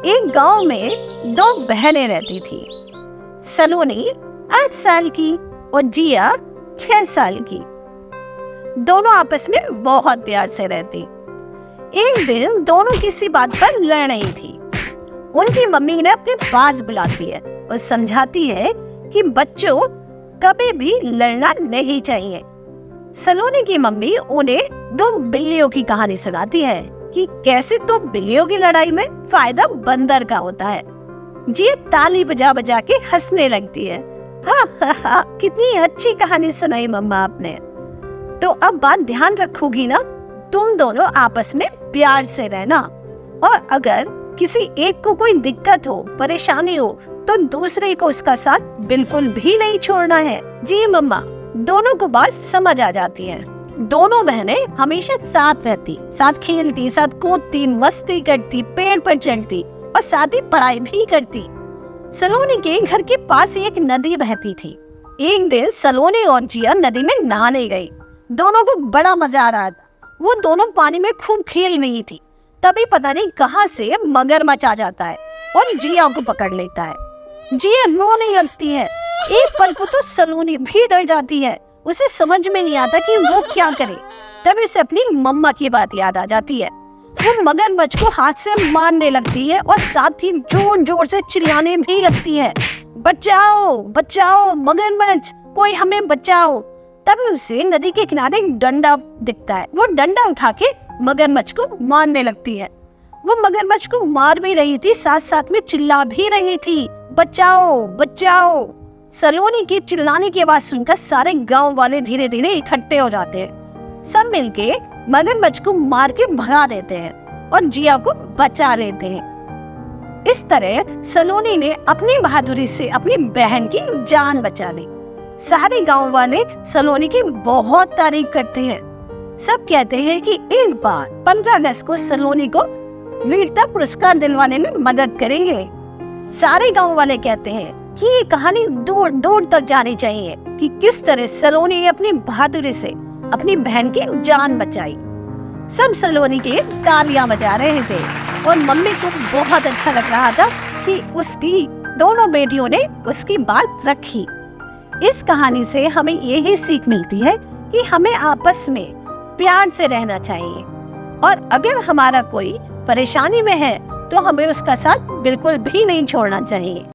एक गांव में दो बहनें रहती थी। सलोनी 8 साल की और जिया 6 साल की। दोनों आपस में बहुत प्यार से रहती। एक दिन दोनों किसी बात पर लड़ रही थी। उनकी मम्मी ने अपने पास बुलाती है और समझाती है कि बच्चों कभी भी लड़ना नहीं चाहिए। सलोनी की मम्मी उन्हें 2 बिल्लियों की कहानी सुनाती है कि कैसे 2 बिल्लियों की लड़ाई में फायदा बंदर का होता है। जी ताली बजा बजा के हंसने लगती है। हाँ, कितनी अच्छी कहानी सुनाई मम्मा आपने। तो अब बात ध्यान रखोगी ना, तुम दोनों आपस में प्यार से रहना, और अगर किसी एक को कोई दिक्कत हो, परेशानी हो, तो दूसरे को उसका साथ बिल्कुल भी नहीं छोड़ना है। जी मम्मा, दोनों को बात समझ आ जाती है। दोनों बहनें हमेशा साथ रहती, साथ खेलती, साथ कूदती, मस्ती करती, पेड़ पर चढ़ती और साथ ही पढ़ाई भी करती। सलोनी के घर के पास एक नदी बहती थी। एक दिन सलोनी और जिया नदी में नहाने गई। दोनों को बड़ा मजा आ रहा था। वो दोनों पानी में खूब खेल रही थी। तभी पता नहीं कहां से मगरमच्छ आ जाता है और जिया को पकड़ लेता है। जिया रोने लगती है। एक पल को तो सलोनी भी डर जाती है। उसे समझ में नहीं आता कि वो क्या करे। तभी उसे अपनी मम्मा की बात याद आ जाती है। वो मगरमच्छ को हाथ से मारने लगती है और साथ ही जोर जोर से चिल्लाने भी लगती है, बचाओ बचाओ मगरमच्छ, कोई हमें बचाओ। तभी उसे नदी के किनारे एक डंडा दिखता है। वो डंडा उठा के मगरमच्छ को मारने लगती है। वो मगरमच्छ को मार भी रही थी, साथ साथ में चिल्ला भी रही थी, बचाओ बचाओ। सलोनी के चिल्लाने की आवाज सुनकर सारे गांव वाले धीरे धीरे इकट्ठे हो जाते हैं। सब मिलके मगरमच्छ को मार के भगा देते हैं और जिया को बचा लेते हैं। इस तरह सलोनी ने अपनी बहादुरी से अपनी बहन की जान बचा ली। सारे गांव वाले सलोनी की बहुत तारीफ करते हैं। सब कहते हैं कि इस बार 15 अगस्त को सलोनी को वीरता पुरस्कार दिलवाने में मदद करेंगे। सारे गांव वाले कहते हैं कि ये कहानी दूर दूर तक जानी चाहिए कि किस तरह सलोनी ने अपनी बहादुरी से अपनी बहन की जान बचाई। सब सलोनी के तालियां बजा रहे थे और मम्मी को बहुत अच्छा लग रहा था कि उसकी दोनों बेटियों ने उसकी बात रखी। इस कहानी से हमें यही सीख मिलती है कि हमें आपस में प्यार से रहना चाहिए, और अगर हमारा कोई परेशानी में है तो हमें उसका साथ बिल्कुल भी नहीं छोड़ना चाहिए।